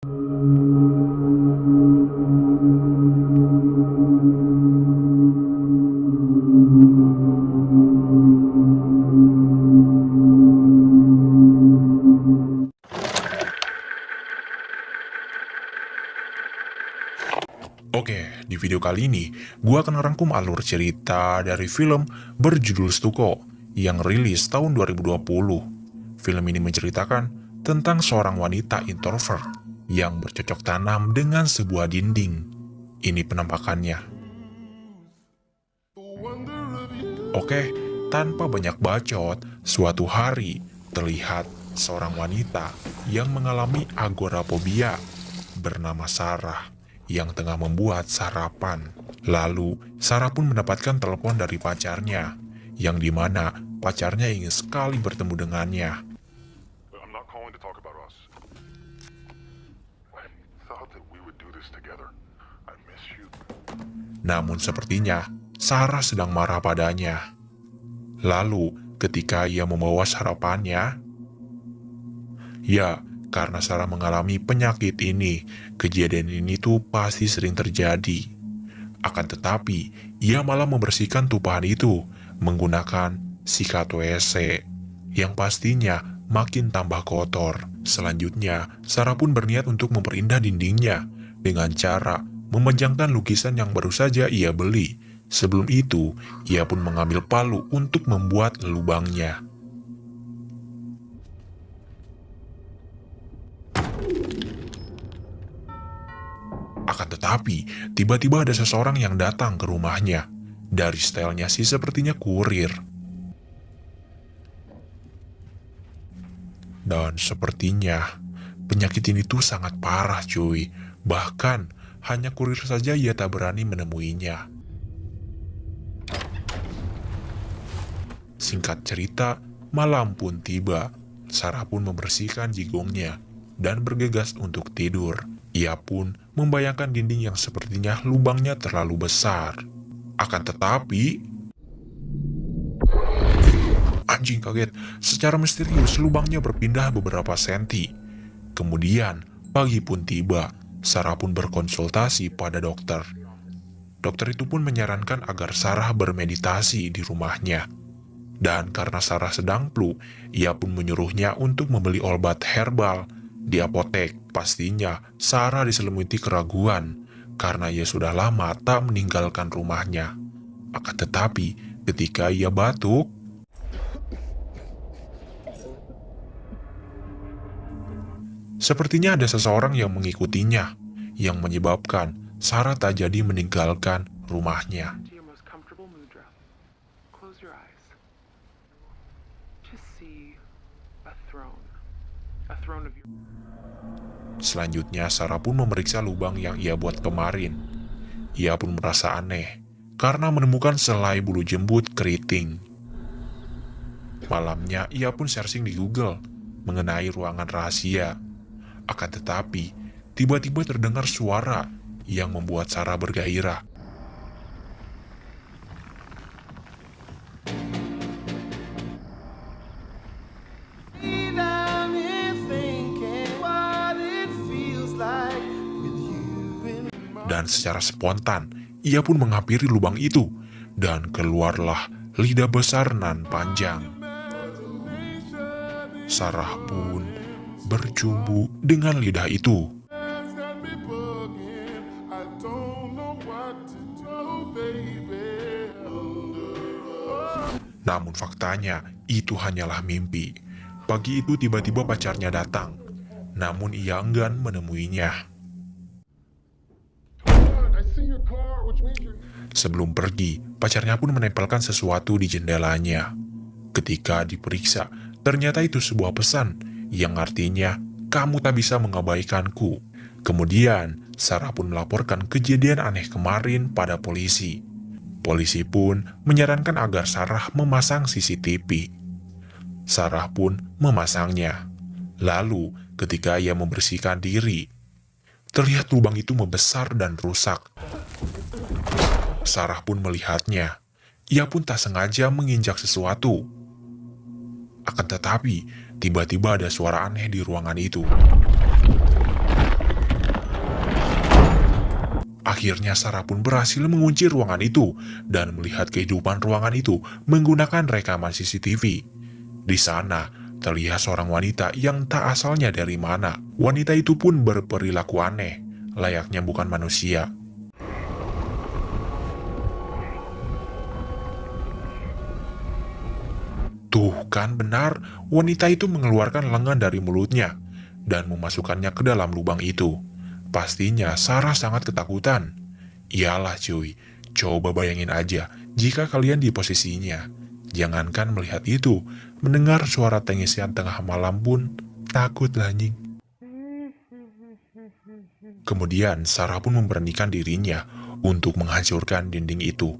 Oke, di video kali ini, gua akan ngerangkum alur cerita dari film berjudul Stuko yang rilis tahun 2020. Film ini menceritakan tentang seorang wanita introvert yang bercocok tanam dengan sebuah dinding. Ini penampakannya. Oke, tanpa banyak bacot, suatu hari terlihat seorang wanita yang mengalami agorafobia bernama Sarah yang tengah membuat sarapan. Lalu, Sarah pun mendapatkan telepon dari pacarnya, yang dimana pacarnya ingin sekali bertemu dengannya. I'm not calling to talk about us. I thought that we would do this together. I miss you. Namun sepertinya, Sarah sedang marah padanya. Lalu, ketika ia membawa sarapannya, ya, karena Sarah mengalami penyakit ini, kejadian ini tuh pasti sering terjadi. Akan tetapi, ia malah membersihkan tumpahan itu menggunakan sikat WC, yang pastinya makin tambah kotor. Selanjutnya, Sarah pun berniat untuk memperindah dindingnya dengan cara memejangkan lukisan yang baru saja ia beli. Sebelum itu, ia pun mengambil palu untuk membuat lubangnya. Akan tetapi, tiba-tiba ada seseorang yang datang ke rumahnya. Dari stylenya sih sepertinya kurir. Dan sepertinya, penyakit ini tuh sangat parah cuy. Bahkan, hanya kurir saja ia tak berani menemuinya. Singkat cerita, malam pun tiba. Sarah pun membersihkan jigongnya dan bergegas untuk tidur. Ia pun membayangkan dinding yang sepertinya lubangnya terlalu besar. Akan tetapi, anjing kaget, secara misterius lubangnya berpindah beberapa senti. Kemudian, pagi pun tiba. Sarah pun berkonsultasi pada dokter. Dokter itu pun menyarankan agar Sarah bermeditasi di rumahnya. Dan karena Sarah sedang flu, ia pun menyuruhnya untuk membeli obat herbal di apotek. Pastinya Sarah diselimuti keraguan karena ia sudah lama tak meninggalkan rumahnya. Akan tetapi ketika ia batuk, sepertinya ada seseorang yang mengikutinya, yang menyebabkan Sarah tak jadi meninggalkan rumahnya. To your most comfortable mudra. Close your eyes. Just see a throne. A throne of your... Selanjutnya Sarah pun memeriksa lubang yang ia buat kemarin. Ia pun merasa aneh karena menemukan selai bulu jembut keriting. Malamnya ia pun searching di Google mengenai ruangan rahasia. Akan tetapi, tiba-tiba terdengar suara yang membuat Sarah bergairah. Dan secara spontan, ia pun menghampiri lubang itu, dan keluarlah lidah besar nan panjang. Sarah pun bercumbu dengan lidah itu. Namun faktanya, itu hanyalah mimpi. Pagi itu tiba-tiba pacarnya datang, namun ia enggan menemuinya. Sebelum pergi, pacarnya pun menempelkan sesuatu di jendelanya. Ketika diperiksa, ternyata itu sebuah pesan yang artinya, "Kamu tak bisa mengabaikanku." Kemudian, Sarah pun melaporkan kejadian aneh kemarin pada polisi. Polisi pun menyarankan agar Sarah memasang CCTV. Sarah pun memasangnya. Lalu, ketika ia membersihkan diri, terlihat lubang itu membesar dan rusak. Sarah pun melihatnya. Ia pun tak sengaja menginjak sesuatu. Akan tetapi, tiba-tiba ada suara aneh di ruangan itu. Akhirnya Sarah pun berhasil mengunci ruangan itu dan melihat kehidupan ruangan itu menggunakan rekaman CCTV. Di sana, terlihat seorang wanita yang tak asalnya dari mana. Wanita itu pun berperilaku aneh, layaknya bukan manusia. Tuh kan benar, wanita itu mengeluarkan lengan dari mulutnya dan memasukkannya ke dalam lubang itu. Pastinya Sarah sangat ketakutan. Iyalah cuy, coba bayangin aja jika kalian di posisinya. Jangankan melihat itu, mendengar suara tangisian tengah malam pun takut anjing. Kemudian Sarah pun memberanikan dirinya untuk menghancurkan dinding itu.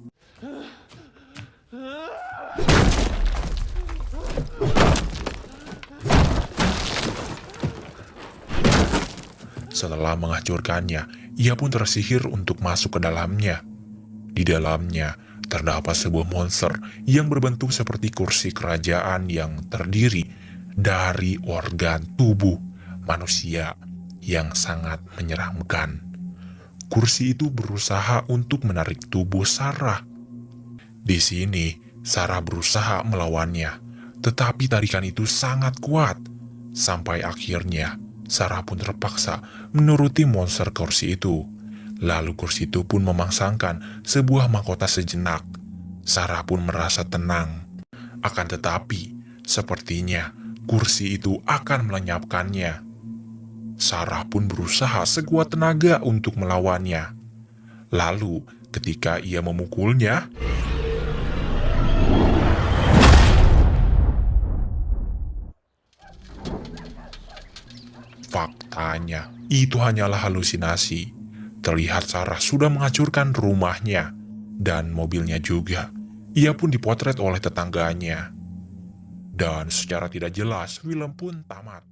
Setelah menghancurkannya, ia pun tersihir untuk masuk ke dalamnya. Di dalamnya, terdapat sebuah monster yang berbentuk seperti kursi kerajaan yang terdiri dari organ tubuh manusia yang sangat menyeramkan. Kursi itu berusaha untuk menarik tubuh Sarah. Di sini, Sarah berusaha melawannya, tetapi tarikan itu sangat kuat. Sampai akhirnya, Sarah pun terpaksa menuruti monster kursi itu. Lalu kursi itu pun memangsangkan sebuah mahkota sejenak. Sarah pun merasa tenang. Akan tetapi, sepertinya kursi itu akan melenyapkannya. Sarah pun berusaha sekuat tenaga untuk melawannya. Lalu, ketika ia memukulnya, faktanya, itu hanyalah halusinasi. Terlihat Sarah sudah menghancurkan rumahnya dan mobilnya juga. Ia pun dipotret oleh tetangganya. Dan secara tidak jelas, film pun tamat.